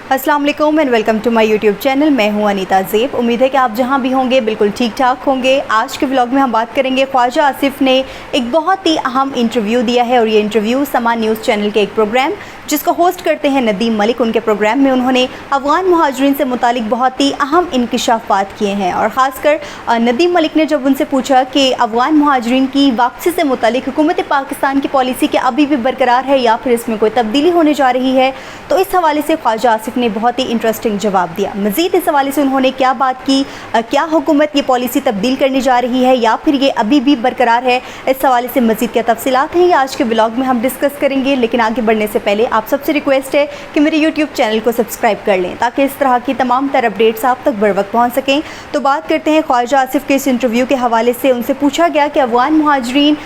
अस्सलाम वालेकुम and welcome to my YouTube channel. मैं हूं अनीता ज़ेब। उम्मीद है कि आप जहां भी होंगे बिल्कुल ठीक ठाक होंगे। आज के व्लॉग में हम बात करेंगे ख्वाजा आसिफ ने एक बहुत ही अहम इंटरव्यू दिया है और ये इंटरव्यू समा न्यूज़ चैनल के एक प्रोग्राम जिसको होस्ट करते हैं नदीम मलिक, उनके प्रोग्राम में उन्होंने अफ़गान मुहाजिरीन से मुतालिक बहुत ही अहम इंकशाफात किए हैं। और ख़ासकर नदीम मलिक ने जब उनसे पूछा कि अफ़गान मुहाजिरीन की वापसी से मुतालिक हुकूमत पाकिस्तान की पॉलिसी क्या अभी भी बरकरार है या फिर इसमें कोई तब्दीली होने जा रही है, तो इस हवाले से ख्वाजा आसिफ ने बहुत ही इंटरेस्टिंग जवाब दिया। मज़ीद इस हवाले से उन्होंने क्या बात की, क्या हुकूमत ये पॉलिसी तब्दील करने जा रही है या फिर ये अभी भी बरकरार है, इस हवाले से मज़ीद क्या तफसीलात हैं ये आज के ब्लॉग में हम डिस्कस करेंगे। लेकिन आगे बढ़ने से पहले आप सबसे रिक्वेस्ट है कि मेरे यूट्यूब चैनल को सब्सक्राइब कर लें ताकि इस तरह की तमाम तर अपडेट्स आप तक बर वक्त पहुँच सकें। तो बात करते हैं ख्वाजा आसिफ के इस इंटरव्यू के हवाले से। उनसे पूछा गया कि अफ़गान मुहाजिरीन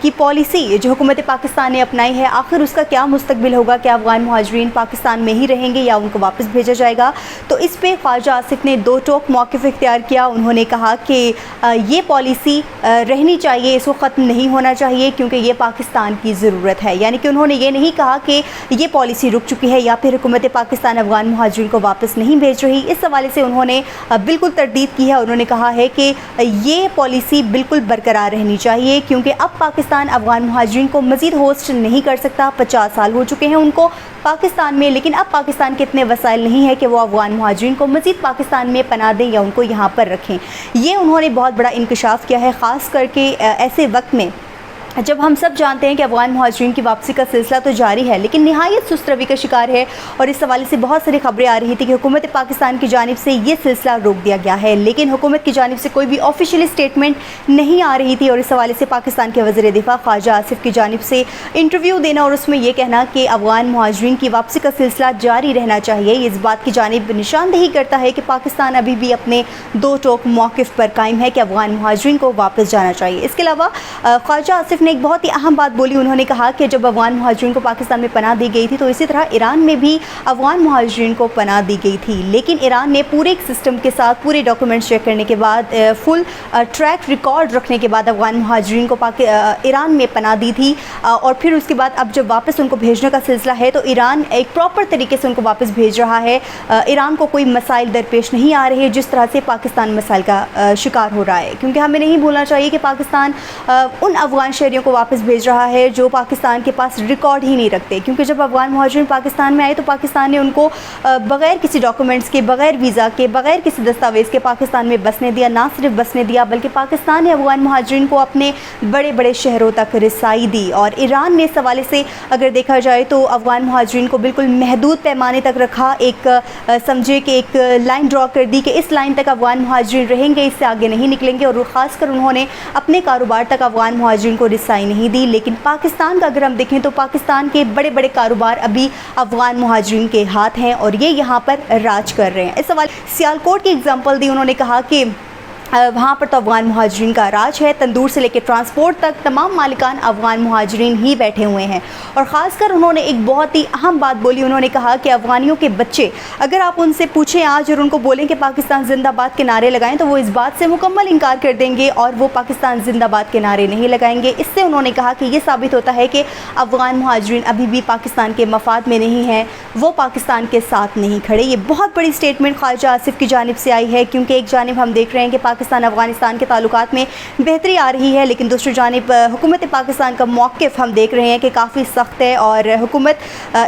की पॉलिसी जो हुकूमत पाकिस्तान ने अपनाई है आखिर उसका क्या मुस्तकबिल होगा, क्या अफ़गान मुहाजिरीन पाकिस्तान में ही रहेंगे या उनको वापस भेजा जाएगा। तो इस पे ख्वाजा आसिफ ने दो टोक मौक़िफ़ इख्तियार किया। उन्होंने कहा कि ये पॉलिसी रहनी चाहिए, इसको ख़त्म नहीं होना चाहिए क्योंकि ये पाकिस्तान की ज़रूरत है। यानी कि उन्होंने ये नहीं कहा कि ये पॉलिसी रुक चुकी है या फिर हुकूमत पाकिस्तान अफ़गान मुहाजिरीन को वापस नहीं भेज रही। इस हवाले से उन्होंने बिल्कुल तरदीद की है। उन्होंने कहा है कि ये पॉलिसी बिल्कुल बरकरार रहनी चाहिए क्योंकि अब पाकिस्तान अफ़गान मुहाजिरीन को मज़ीद होस्ट नहीं कर सकता। 50 साल हो चुके हैं उनको पाकिस्तान में, लेकिन अब पाकिस्तान के इतने वसाइल नहीं है कि वो अफ़गान मुहाजिरीन को मज़ीद पाकिस्तान में पनाह दें या उनको यहाँ पर रखें। ये उन्होंने बहुत बड़ा इंकशाफ किया है, ख़ास करके ऐसे वक्त में जब हम सब जानते हैं कि अफ़गान मुहाजिरीन की वापसी का सिलसिला तो जारी है लेकिन नहायत सुस्त रवि का शिकार है। और इस हवाले से बहुत सारी खबरें आ रही थी कि हुकूमत पाकिस्तान की जानिब से ये सिलसिला रोक दिया गया है, लेकिन हुकूमत की जानिब से कोई भी ऑफिशियल स्टेटमेंट नहीं आ रही थी। और इस हवाले से पाकिस्तान के वज़ीर दिफा ख्वाजा आसिफ की जानिब से इंटरव्यू देना और उसमें यह कहना कि अफ़गान मुहाजिरीन की वापसी का सिलसिला जारी रहना चाहिए, इस बात की जानिब निशानदेही करता है कि पाकिस्तान अभी भी अपने दो टोक मौक़िफ़ पर कायम है कि अफ़गान मुहाजिरीन को वापस जाना चाहिए। इसके अलावा ख्वाजा आसिफ ने एक बहुत ही अहम बात बोली। उन्होंने कहा कि जब अफ़गान मुहाजिरीन को पाकिस्तान में पनाह दी गई थी तो इसी तरह ईरान में भी अफ़गान मुहाजिरीन को पनाह दी गई थी, लेकिन ईरान ने पूरे एक सिस्टम के साथ पूरे डॉक्यूमेंट्स चेक करने के बाद फुल ट्रैक रिकॉर्ड रखने के बाद अफ़गान मुहाजिरीन को ईरान में पनाह दी थी। और फिर उसके बाद अब जब वापस उनको भेजने का सिलसिला है तो ईरान एक प्रॉपर तरीके से उनको वापस भेज रहा है। ईरान को कोई मसाइल दरपेश नहीं आ रहे जिस तरह से पाकिस्तान मसाइल का शिकार हो रहा है, क्योंकि हमें नहीं भूलना चाहिए कि पाकिस्तान उन अफ़गान शहरियों को वापस भेज रहा है जो पाकिस्तान के पास रिकॉर्ड ही नहीं रखते। क्योंकि जब अफ़गान मुहाजिरीन पाकिस्तान में आए तो पाकिस्तान ने उनको बग़ैर किसी डॉक्यूमेंट्स के, बग़ैर वीज़ा के, बग़ैर किसी दस्तावेज़ के पाकिस्तान में बसने दिया। ना सिर्फ बसने दिया बल्कि पाकिस्तान ने अफ़गान मुहाजिरीन को अपने बड़े बड़े शहरों तक रिसाई दी। और ईरान ने इस हवाले से अगर देखा जाए तो अफ़गान मुहाजिरीन को बिल्कुल महदूद पैमाने तक रखा। एक समझे कि एक लाइन ड्रॉ कर दी कि इस लाइन तक अफ़गान मुहाजिरीन रहेंगे, इससे आगे नहीं निकलेंगे। और ख़ासकर उन्होंने अपने कारोबार तक अफ़गान मुहाजिरीन को रिसाई नहीं दी। लेकिन पाकिस्तान का अगर हम देखें तो पाकिस्तान के बड़े बड़े कारोबार अभी अफ़गान मुहाजिरीन के हाथ हैं और ये यहाँ पर राज कर रहे हैं। इस सवाल सियालकोट की एग्जांपल दी। उन्होंने कहा कि वहाँ पर तो अफ़गान मुहाजिरीन का राज है, तंदूर से लेकर ट्रांसपोर्ट तक तमाम मालिकान अफ़गान मुहाजिरीन ही बैठे हुए हैं। और ख़ासकर उन्होंने एक बहुत ही अहम बात बोली। उन्होंने कहा कि अफ़गानियों के बच्चे अगर आप उनसे पूछें आज और उनको बोलें कि पाकिस्तान जिंदाबाद के नारे लगाएं तो वो इस बात से मुकम्मल इनकार कर देंगे और वो पाकिस्तान जिंदाबाद के नारे नहीं लगाएंगे। इससे उन्होंने कहा कि ये साबित होता है कि अफ़गान मुहाजिरीन अभी भी पाकिस्तान के मफाद में नहीं हैं, वो पाकिस्तान के साथ नहीं खड़े। ये बहुत बड़ी स्टेटमेंट ख्वाजा आसिफ की जानिब से आई है, क्योंकि एक जानिब हम देख रहे हैं कि पाकिस्तान अफ़गानिस्तान के ताल्लुकात में बेहतरी आ रही है, लेकिन दूसरी जानिब हुकूमत पाकिस्तान का मौक़िफ़ हम देख रहे हैं कि काफ़ी सख्त है और हुकूमत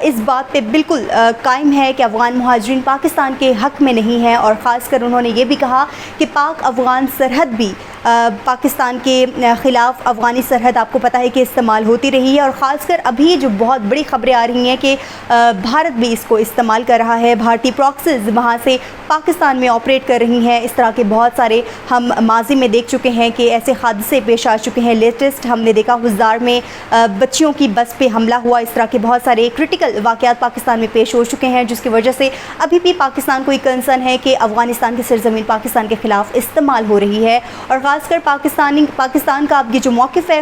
इस बात पे बिल्कुल कायम है कि अफ़गान मुहाजिरीन पाकिस्तान के हक़ में नहीं है। और ख़ासकर उन्होंने ये भी कहा कि पाक अफ़गान सरहद भी पाकिस्तान के ख़िलाफ़ अफ़गानी सरहद आपको पता है कि इस्तेमाल होती रही है। और ख़ासकर अभी जो बहुत बड़ी ख़बरें आ रही हैं कि भारत भी इसको इस्तेमाल कर रहा है, भारतीय प्रॉक्सीज़ वहाँ से पाकिस्तान में ऑपरेट कर रही हैं। इस तरह के बहुत सारे हम माजी में देख चुके हैं कि ऐसे हादसे पेश आ चुके हैं। लेटेस्ट हमने देखा हुज़दार में बच्चियों की बस पे हमला हुआ। इस तरह के बहुत सारे क्रिटिकल वाक़यात पाकिस्तान में पेश हो चुके हैं, जिसकी वजह से अभी भी पाकिस्तान को एक कंसर्न है कि अफ़गानिस्तान की सरज़मीन पाकिस्तान के ख़िलाफ़ इस्तेमाल हो रही है। और ख़ासकर पाकिस्तान का अब ये जो मौक़िफ़ है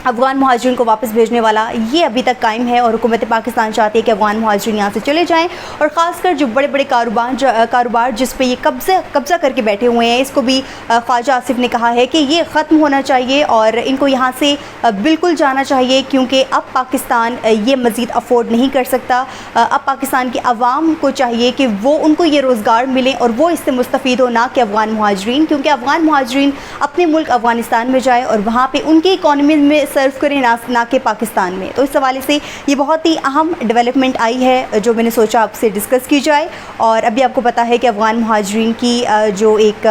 افغان مہاجرین کو واپس بھیجنے والا یہ ابھی تک قائم ہے اور حکومت پاکستان چاہتی ہے کہ افغان مہاجرین یہاں سے چلے جائیں، اور خاص کر جو بڑے بڑے کاروبار جس پہ یہ قبضہ کر کے بیٹھے ہوئے ہیں، اس کو بھی خواجہ آصف نے کہا ہے کہ یہ ختم ہونا چاہیے اور ان کو یہاں سے بالکل جانا چاہیے، کیونکہ اب پاکستان یہ مزید افورڈ نہیں کر سکتا۔ اب پاکستان کے عوام کو چاہیے کہ وہ ان کو یہ روزگار ملیں اور وہ اس سے مستفید ہو، نہ کہ افغان مہاجرین، کیونکہ افغان مہاجرین اپنے ملک افغانستان میں جائے اور وہاں پہ ان کی اکانومی میں سرو کریں، نہ کہ پاکستان میں۔ تو اس حوالے سے یہ بہت ہی اہم ڈیولپمنٹ آئی ہے جو میں نے سوچا آپ سے ڈسکس کی جائے۔ اور ابھی آپ کو پتہ ہے کہ افغان مہاجرین کی جو ایک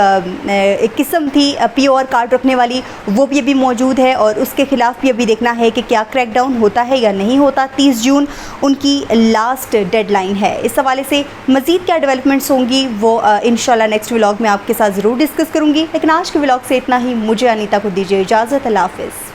قسم تھی پی او آر کارڈ رکھنے والی، وہ بھی ابھی موجود ہے اور اس کے خلاف بھی ابھی دیکھنا ہے کہ کیا کریک ڈاؤن ہوتا ہے یا نہیں ہوتا۔ 30 جون ان کی لاسٹ ڈیڈ لائن ہے۔ اس حوالے سے مزید کیا ڈیولپمنٹس ہوں گی وہ انشاءاللہ نیکسٹ ولاگ میں آپ کے ساتھ ضرور ڈسکس کروں گی، لیکن آج کے ولاگ سے اتنا ہی۔ مجھے انیتا کو دیجیے اجازت، اللہ حافظ۔